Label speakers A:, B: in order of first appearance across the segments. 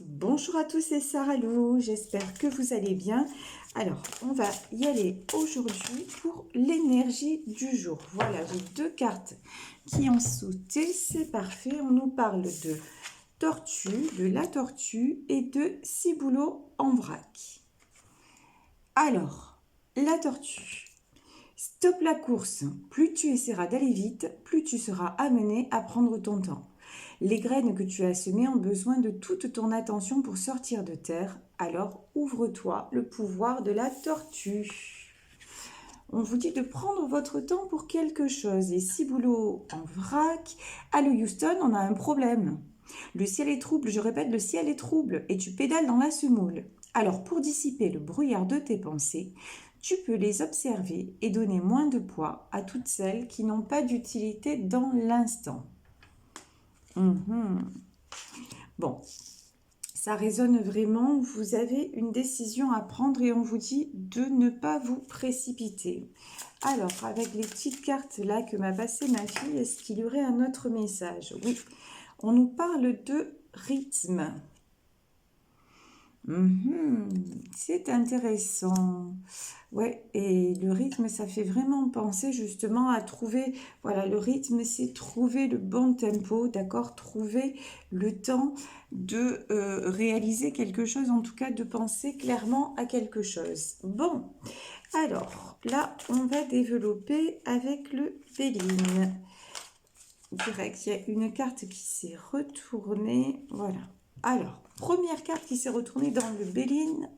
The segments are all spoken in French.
A: Bonjour à tous, c'est Sarah Lou, j'espère que vous allez bien. Alors, on va y aller aujourd'hui pour l'énergie du jour. Voilà, j'ai deux cartes qui ont sauté, c'est parfait. On nous parle de tortue, de la tortue et de ciboulot en vrac. Alors, la tortue. Stop la course. Plus tu essaieras d'aller vite, plus tu seras amené à prendre ton temps. Les graines que tu as semées ont besoin de toute ton attention pour sortir de terre. Alors ouvre-toi le pouvoir de la tortue. On vous dit de prendre votre temps pour quelque chose. Et ciboulot en vrac. Allô Houston, on a un problème. Le ciel est trouble, je répète, le ciel est trouble et tu pédales dans la semoule. Alors pour dissiper le brouillard de tes pensées, tu peux les observer et donner moins de poids à toutes celles qui n'ont pas d'utilité dans l'instant. Bon, ça résonne vraiment. Vous avez une décision à prendre et on vous dit de ne pas vous précipiter. Alors, avec les petites cartes là que m'a passé ma fille, est-ce qu'il y aurait un autre message? Oui, on nous parle de rythme. C'est intéressant. Ouais, et le rythme, ça fait vraiment penser justement à trouver, voilà, le rythme, c'est trouver le bon tempo, d'accord, trouver le temps de réaliser quelque chose, en tout cas de penser clairement à quelque chose. Bon, alors, là, on va développer avec le Béline. Direct, il y a une carte qui s'est retournée, voilà. Alors, première carte qui s'est retournée dans le Béline,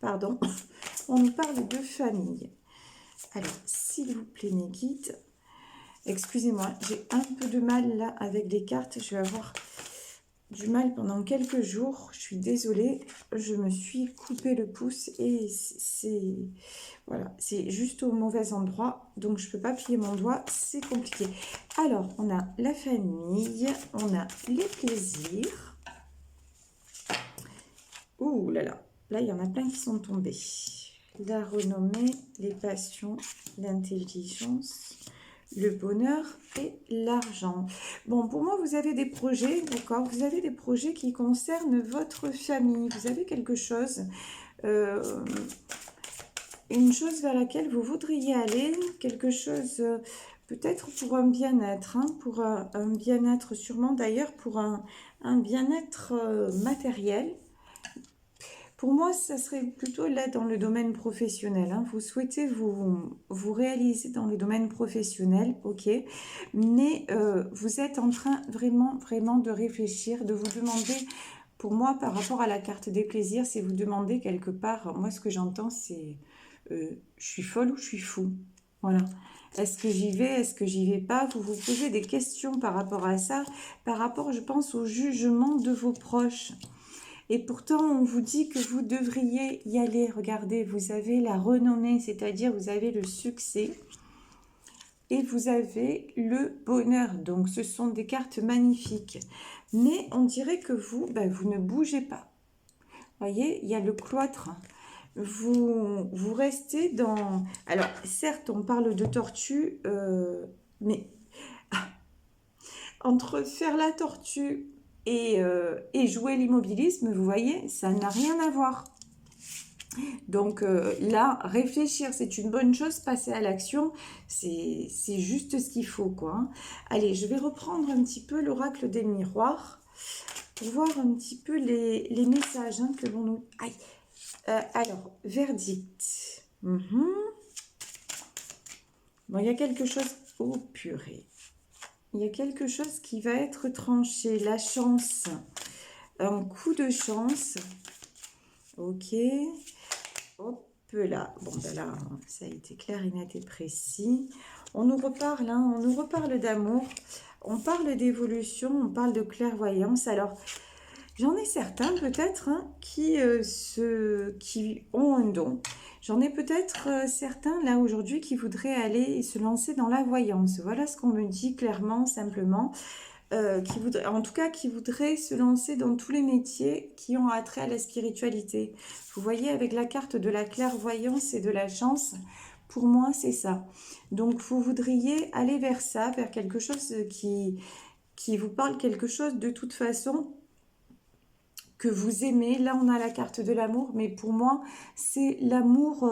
A: pardon, on nous parle de famille. Alors, s'il vous plaît, mes guides, excusez-moi, j'ai un peu de mal là avec les cartes, je vais avoir du mal pendant quelques jours, je suis désolée, je me suis coupé le pouce et c'est voilà, c'est juste au mauvais endroit, donc je peux pas plier mon doigt, c'est compliqué. Alors, on a la famille, on a les plaisirs. Ouh là là, là il y en a plein qui sont tombés. La renommée, les passions, l'intelligence, le bonheur et l'argent. Bon, pour moi, vous avez des projets, d'accord? Vous avez des projets qui concernent votre famille. Vous avez quelque chose, une chose vers laquelle vous voudriez aller, quelque chose peut-être pour un bien-être, hein, pour un bien-être sûrement d'ailleurs, pour un bien-être matériel. Pour moi, ça serait plutôt là dans le domaine professionnel. Hein. Vous souhaitez vous réaliser dans le domaine professionnel, ok. Mais vous êtes en train vraiment de réfléchir, de vous demander, pour moi, par rapport à la carte des plaisirs, c'est vous demander quelque part, moi ce que j'entends c'est, je suis folle ou je suis fou. Voilà. Est-ce que j'y vais, est-ce que j'y vais pas? Vous vous posez des questions par rapport à ça, par rapport, je pense, au jugement de vos proches. Et pourtant, on vous dit que vous devriez y aller. Regardez, vous avez la renommée, c'est-à-dire vous avez le succès et vous avez le bonheur. Donc, ce sont des cartes magnifiques. Mais on dirait que vous, vous ne bougez pas. Vous voyez, il y a le cloître. Vous restez dans... Alors, certes, on parle de tortue, mais entre faire la tortue et jouer l'immobilisme, vous voyez, ça n'a rien à voir. Donc là, réfléchir, c'est une bonne chose, passer à l'action, c'est juste ce qu'il faut, quoi. Hein. Allez, je vais reprendre un petit peu l'oracle des miroirs pour voir un petit peu les messages hein, que l'on nous... Aïe. Alors, verdict. Bon, il y a quelque chose... Oh, purée. Il y a quelque chose qui va être tranché. La chance. Un coup de chance. Ok. Hop là. Bon, ben là, ça a été clair et net et précis. On nous reparle, hein, on nous reparle d'amour. On parle d'évolution, on parle de clairvoyance. Alors, j'en ai certains peut-être hein, qui ont un don. J'en ai peut-être certains là aujourd'hui qui voudraient aller et se lancer dans la voyance. Voilà ce qu'on me dit clairement, simplement. En tout cas, qui voudraient se lancer dans tous les métiers qui ont attrait à la spiritualité. Vous voyez, avec la carte de la clairvoyance et de la chance, pour moi, c'est ça. Donc, vous voudriez aller vers ça, vers quelque chose qui vous parle quelque chose de toute façon que vous aimez. Là, on a la carte de l'amour, mais pour moi, c'est l'amour,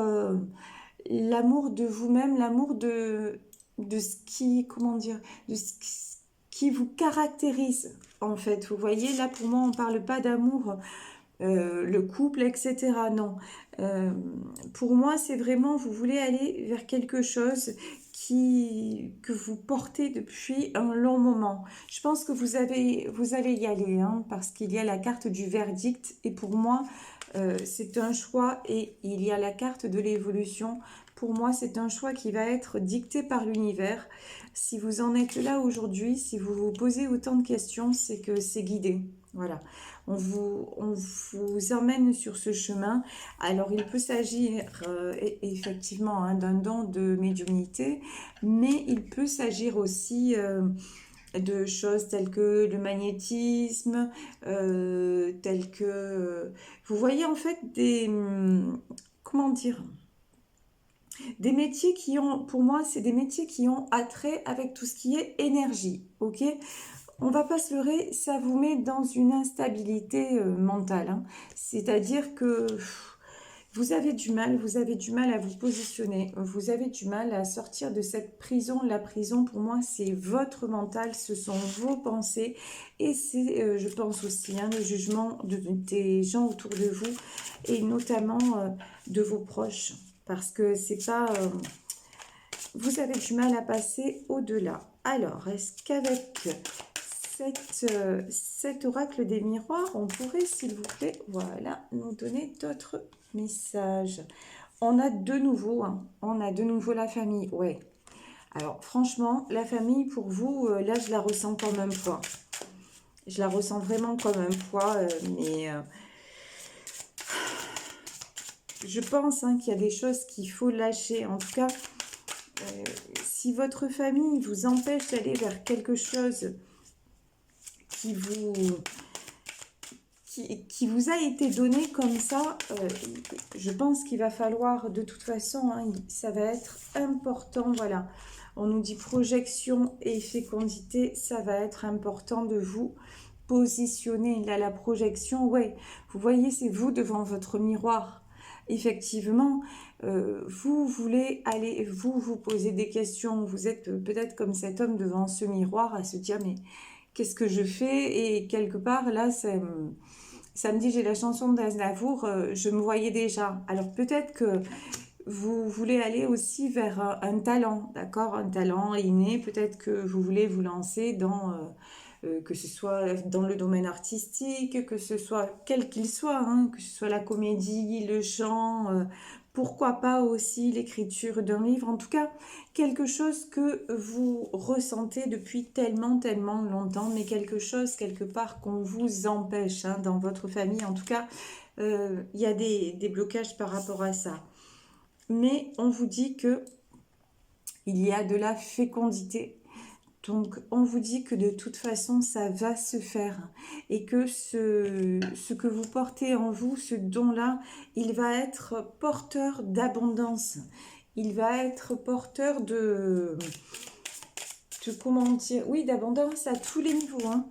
A: l'amour de vous-même, l'amour de ce qui, comment dire, de ce qui vous caractérise, en fait. Vous voyez, là, pour moi, on ne parle pas d'amour, le couple, etc. Non. Euh, pour moi, c'est vraiment, vous voulez aller vers quelque chose que vous portez depuis un long moment. Je pense que vous allez y aller, hein, parce qu'il y a la carte du verdict, et pour moi, c'est un choix, et il y a la carte de l'évolution. Pour moi, c'est un choix qui va être dicté par l'univers. Si vous en êtes là aujourd'hui, si vous vous posez autant de questions, c'est que c'est guidé. Voilà. On vous emmène sur ce chemin. Alors, il peut s'agir effectivement, hein, d'un don de médiumnité, mais il peut s'agir aussi de choses telles que le magnétisme, telles que... vous voyez en fait comment dire, des métiers qui ont, pour moi, c'est des métiers qui ont attrait avec tout ce qui est énergie, ok? On va pas se leurrer, ça vous met dans une instabilité mentale, hein. C'est-à-dire que vous avez du mal à vous positionner, vous avez du mal à sortir de cette prison. La prison, pour moi, c'est votre mental, ce sont vos pensées, et c'est, je pense aussi, hein, le jugement des gens autour de vous, et notamment de vos proches, parce que c'est pas... vous avez du mal à passer au-delà. Alors, est-ce qu'avec cet oracle des miroirs, on pourrait, s'il vous plaît, voilà, nous donner d'autres messages? On a de nouveau, hein, on a de nouveau la famille, ouais. Alors, franchement, la famille, pour vous, là, je la ressens comme un poids. Je la ressens vraiment comme un poids, mais je pense, hein, qu'il y a des choses qu'il faut lâcher. En tout cas, si votre famille vous empêche d'aller vers quelque chose qui vous a été donné comme ça, je pense qu'il va falloir, de toute façon, hein, ça va être important, voilà. On nous dit projection et fécondité, ça va être important de vous positionner. Là, la projection, ouais, vous voyez, c'est vous devant votre miroir. Effectivement, vous voulez aller, vous posez des questions, vous êtes peut-être comme cet homme devant ce miroir à se dire, mais qu'est-ce que je fais? Et quelque part, là, ça me dit, j'ai la chanson d'Aznavour, je me voyais déjà. Alors peut-être que vous voulez aller aussi vers un talent, d'accord? Un talent inné, peut-être que vous voulez vous lancer dans, que ce soit dans le domaine artistique, que ce soit quel qu'il soit, hein, que ce soit la comédie, le chant, pourquoi pas aussi l'écriture d'un livre, en tout cas quelque chose que vous ressentez depuis tellement, tellement longtemps, mais quelque chose quelque part qu'on vous empêche, hein, dans votre famille, en tout cas, il y a des blocages par rapport à ça. Mais on vous dit que il y a de la fécondité. Donc, on vous dit que de toute façon, ça va se faire. Et que ce que vous portez en vous, ce don-là, il va être porteur d'abondance. Il va être porteur comment dire, oui, d'abondance à tous les niveaux, hein.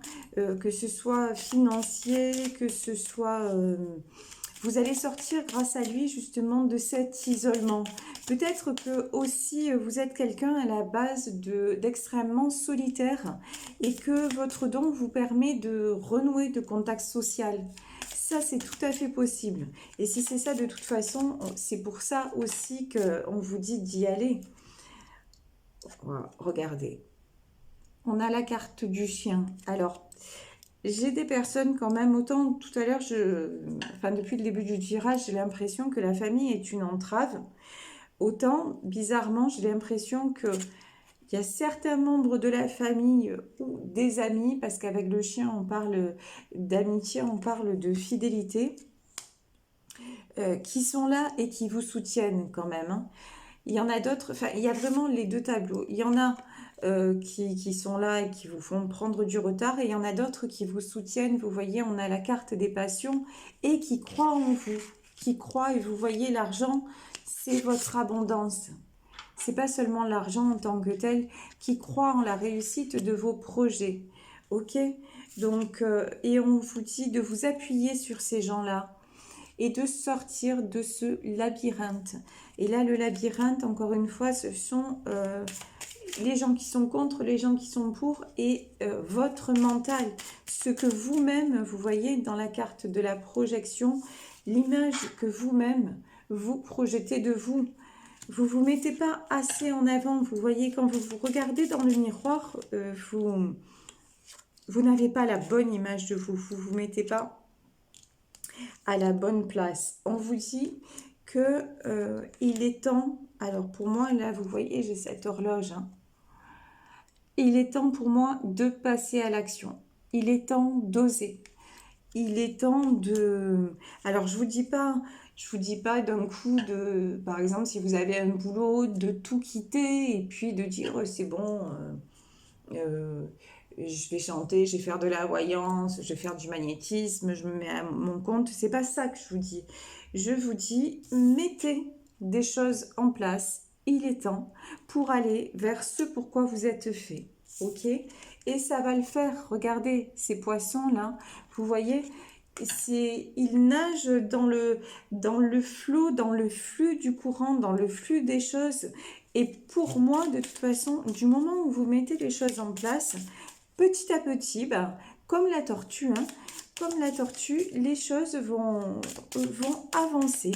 A: Que ce soit financier, que ce soit... vous allez sortir grâce à lui justement de cet isolement. Peut-être que aussi vous êtes quelqu'un à la base d'extrêmement solitaire, et que votre don vous permet de renouer de contact social. Ça, c'est tout à fait possible. Et si c'est ça, de toute façon, c'est pour ça aussi qu'on vous dit d'y aller. Voilà, regardez. On a la carte du chien. Alors, j'ai des personnes quand même, autant tout à l'heure, enfin depuis le début du tirage, j'ai l'impression que la famille est une entrave. Autant, bizarrement, j'ai l'impression qu'il y a certains membres de la famille ou des amis, parce qu'avec le chien, on parle d'amitié, on parle de fidélité, qui sont là et qui vous soutiennent quand même, hein. Il y en a d'autres, enfin, il y a vraiment les deux tableaux. Il y en a qui sont là et qui vous font prendre du retard, et il y en a d'autres qui vous soutiennent. Vous voyez, on a la carte des passions, et qui croient en vous, qui croient, et vous voyez, l'argent, c'est votre abondance. C'est pas seulement l'argent en tant que tel, qui croit en la réussite de vos projets. Ok, Donc, et on vous dit de vous appuyer sur ces gens-là et de sortir de ce labyrinthe. Et là, le labyrinthe, encore une fois, ce sont les gens qui sont contre, les gens qui sont pour et votre mental. Ce que vous-même, vous voyez dans la carte de la projection, l'image que vous-même, vous projetez de vous. Vous ne vous mettez pas assez en avant. Vous voyez, quand vous vous regardez dans le miroir, vous n'avez pas la bonne image de vous. Vous ne vous mettez pas à la bonne place. On vous dit que il est temps, alors pour moi, là, vous voyez, j'ai cette horloge, hein. Il est temps pour moi de passer à l'action. Il est temps d'oser. Il est temps de... Alors, je vous dis pas d'un coup de... Par exemple, si vous avez un boulot, de tout quitter et puis de dire, oh, c'est bon, je vais chanter, je vais faire de la voyance, je vais faire du magnétisme, je me mets à mon compte. C'est pas ça que je vous dis. Je vous dis, mettez des choses en place. Il est temps pour aller vers ce pourquoi vous êtes fait. Ok? Et ça va le faire. Regardez ces poissons-là. Vous voyez, ils nagent dans le flot, dans le flux du courant, dans le flux des choses. Et pour moi, de toute façon, du moment où vous mettez les choses en place, petit à petit, comme la tortue, hein, les choses vont avancer,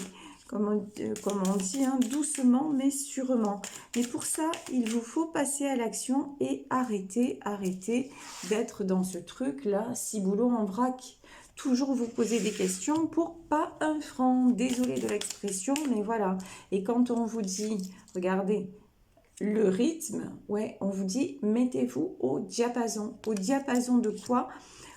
A: comme on dit, hein, doucement mais sûrement. Mais pour ça, il vous faut passer à l'action et arrêter d'être dans ce truc-là, ciboulot en vrac. Toujours vous poser des questions pour pas un franc. Désolée de l'expression, mais voilà. Et quand on vous dit, regardez, le rythme, ouais, on vous dit, mettez-vous au diapason. Au diapason de quoi?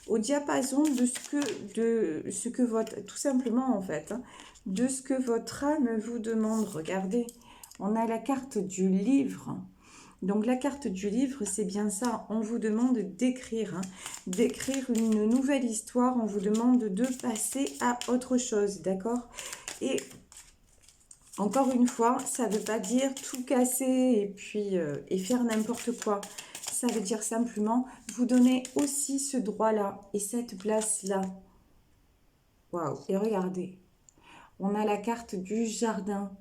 A: Au diapason de ce que votre, tout simplement en fait, hein, de ce que votre âme vous demande. Regardez, on a la carte du livre. Donc la carte du livre, c'est bien ça. On vous demande d'écrire, hein, d'écrire une nouvelle histoire. On vous demande de passer à autre chose, d'accord? Et encore une fois, ça ne veut pas dire tout casser et puis et faire n'importe quoi. Ça veut dire simplement vous donner aussi ce droit-là et cette place-là. Waouh! Et regardez, on a la carte du jardin.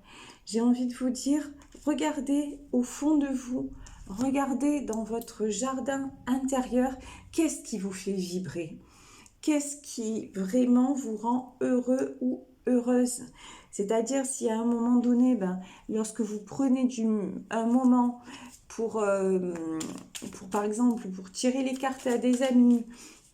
A: J'ai envie de vous dire, regardez au fond de vous, regardez dans votre jardin intérieur, qu'est-ce qui vous fait vibrer? Qu'est-ce qui vraiment vous rend heureux ou heureuse? C'est-à-dire si à un moment donné, lorsque vous prenez un moment pour, par exemple, pour tirer les cartes à des amis,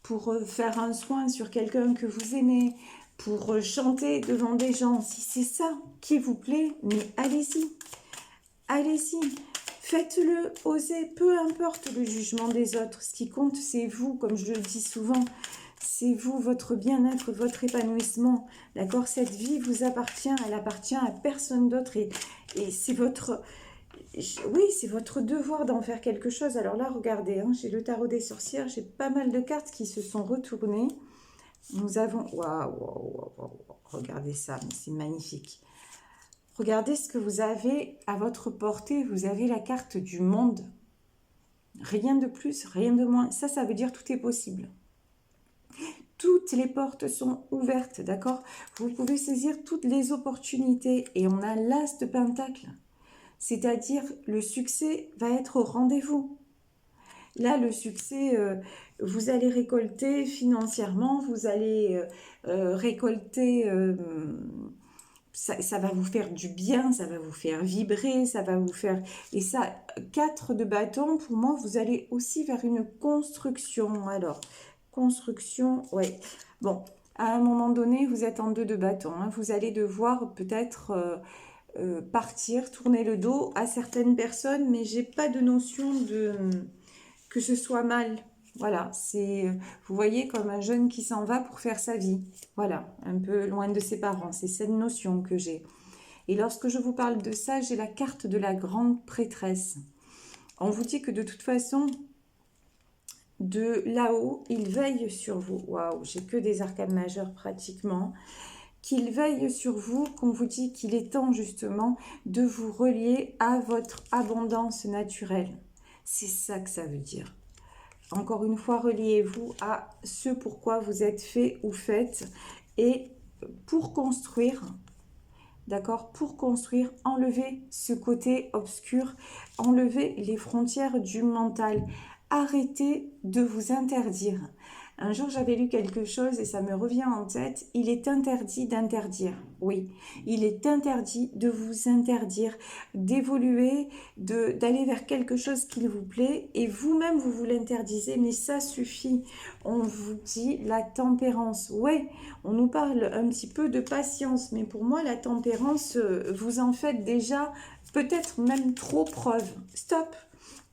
A: pour faire un soin sur quelqu'un que vous aimez, pour chanter devant des gens, si c'est ça qui vous plaît, mais allez-y, allez-y, faites-le, osez, peu importe le jugement des autres. Ce qui compte, c'est vous, comme je le dis souvent. C'est vous, votre bien-être, votre épanouissement. D'accord? Cette vie vous appartient, elle appartient à personne d'autre. Et c'est votre... Oui, c'est votre devoir d'en faire quelque chose. Alors là, regardez, hein, j'ai le tarot des sorcières, j'ai pas mal de cartes qui se sont retournées. Nous avons... Waouh, regardez ça, c'est magnifique. Regardez ce que vous avez à votre portée. Vous avez la carte du monde. Rien de plus, rien de moins. Ça veut dire tout est possible. Toutes les portes sont ouvertes, d'accord? Vous pouvez saisir toutes les opportunités. Et on a l'as de pentacle. C'est-à-dire, le succès va être au rendez-vous. Là, le succès, vous allez récolter financièrement, vous allez récolter... ça va vous faire du bien, ça va vous faire vibrer, ça va vous faire... Et ça, 4 de bâton, pour moi, vous allez aussi vers une construction. Alors, construction, ouais. Bon, à un moment donné, vous êtes en 2 de bâton. Hein. Vous allez devoir peut-être partir, tourner le dos à certaines personnes, mais j'ai pas de notion de que ce soit mal. Voilà, c'est, vous voyez, comme un jeune qui s'en va pour faire sa vie. Voilà, un peu loin de ses parents. C'est cette notion que j'ai. Et lorsque je vous parle de ça, j'ai la carte de la grande prêtresse. On vous dit que de toute façon, de là-haut, il veille sur vous. Waouh, j'ai que des arcanes majeures pratiquement. Qu'il veille sur vous, qu'on vous dit qu'il est temps justement de vous relier à votre abondance naturelle. C'est ça que ça veut dire. encore une fois, reliez-vous à ce pourquoi vous êtes fait ou faites. Et pour construire, d'accord, pour construire, enlever ce côté obscur, enlever les frontières du mental. Arrêtez de vous interdire. Un jour, j'avais lu quelque chose et ça me revient en tête. Il est interdit d'interdire. Oui, il est interdit de vous interdire, d'évoluer, d'aller vers quelque chose qui vous plaît et vous-même, vous l'interdisez, mais ça suffit. On vous dit la tempérance. Ouais, on nous parle un petit peu de patience, mais pour moi, la tempérance, vous en faites déjà peut-être même trop preuve. Stop!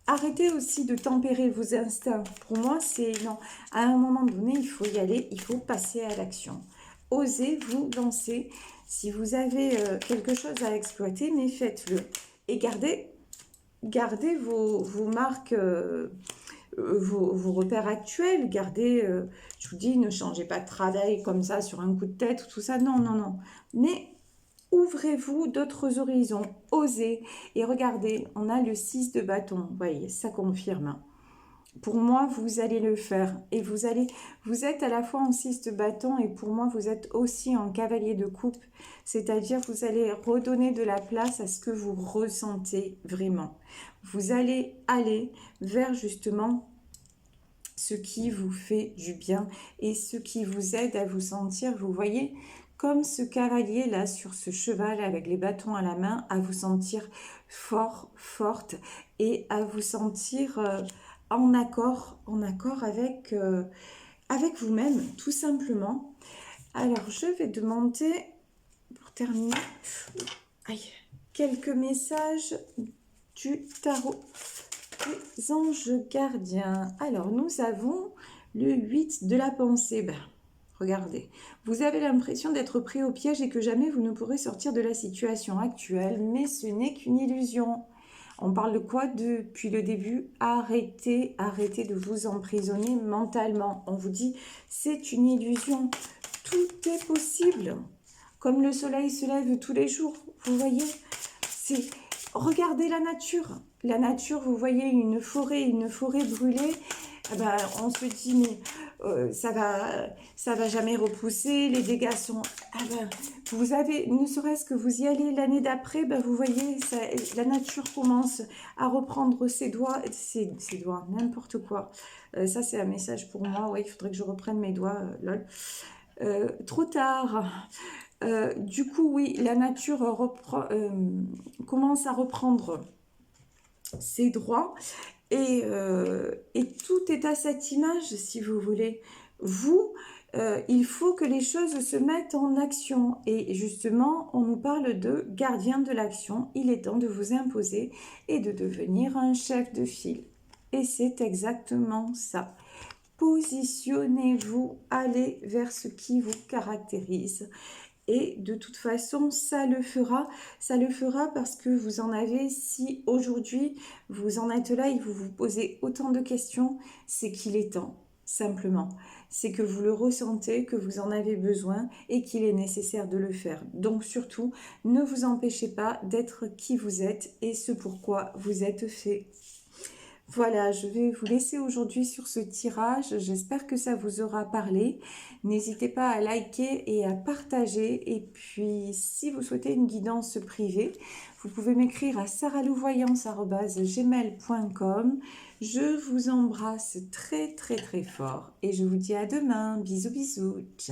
A: Arrêtez aussi de tempérer vos instincts. Pour moi, c'est non. À un moment donné, il faut y aller, il faut passer à l'action. Osez vous lancer. Si vous avez quelque chose à exploiter, mais faites-le. Et gardez vos marques, vos repères actuels. Gardez, je vous dis, ne changez pas de travail comme ça sur un coup de tête ou tout ça. Non, non, non. Mais ouvrez-vous d'autres horizons, osez. Et regardez, on a le 6 de bâton. Vous voyez, ça confirme. Pour moi, vous allez le faire. Et vous êtes à la fois en 6 de bâton et pour moi, vous êtes aussi en cavalier de coupe. C'est-à-dire, vous allez redonner de la place à ce que vous ressentez vraiment. Vous allez aller vers justement ce qui vous fait du bien et ce qui vous aide à vous sentir, vous voyez, comme ce cavalier là sur ce cheval avec les bâtons à la main, à vous sentir fort, forte et à vous sentir en accord avec, avec vous-même, tout simplement. Alors, je vais demander, pour terminer, aïe, quelques messages du tarot des anges gardiens. Alors, nous avons le 8 de la pensée. Ben, regardez, vous avez l'impression d'être pris au piège et que jamais vous ne pourrez sortir de la situation actuelle, mais ce n'est qu'une illusion. On parle de quoi depuis le début? Arrêtez de vous emprisonner mentalement. On vous dit, c'est une illusion. Tout est possible. Comme le soleil se lève tous les jours, vous voyez, c'est... Regardez la nature. La nature, vous voyez une forêt brûlée. Eh ben, on se dit, mais ça va jamais repousser. Les dégâts sont... Eh ben, vous avez, ne serait-ce que vous y allez l'année d'après, ben, vous voyez, ça, la nature commence à reprendre ses doigts, n'importe quoi. Ça, c'est un message pour moi. Ouais, il faudrait que je reprenne mes doigts, lol. Trop tard. Du coup, oui, la nature commence à reprendre ses droits et tout est à cette image, si vous voulez. Vous, il faut que les choses se mettent en action et justement, on nous parle de gardien de l'action. Il est temps de vous imposer et de devenir un chef de file. Et c'est exactement ça. Positionnez-vous, allez vers ce qui vous caractérise. Et de toute façon, ça le fera parce que vous en avez, si aujourd'hui vous en êtes là et vous vous posez autant de questions, c'est qu'il est temps, simplement. C'est que vous le ressentez, que vous en avez besoin et qu'il est nécessaire de le faire. Donc surtout, ne vous empêchez pas d'être qui vous êtes et ce pourquoi vous êtes fait. Voilà, je vais vous laisser aujourd'hui sur ce tirage. J'espère que ça vous aura parlé. N'hésitez pas à liker et à partager. Et puis, si vous souhaitez une guidance privée, vous pouvez m'écrire à sarahlouvoyance@gmail.com. Je vous embrasse très très très fort et je vous dis à demain. Bisous bisous. Ciao.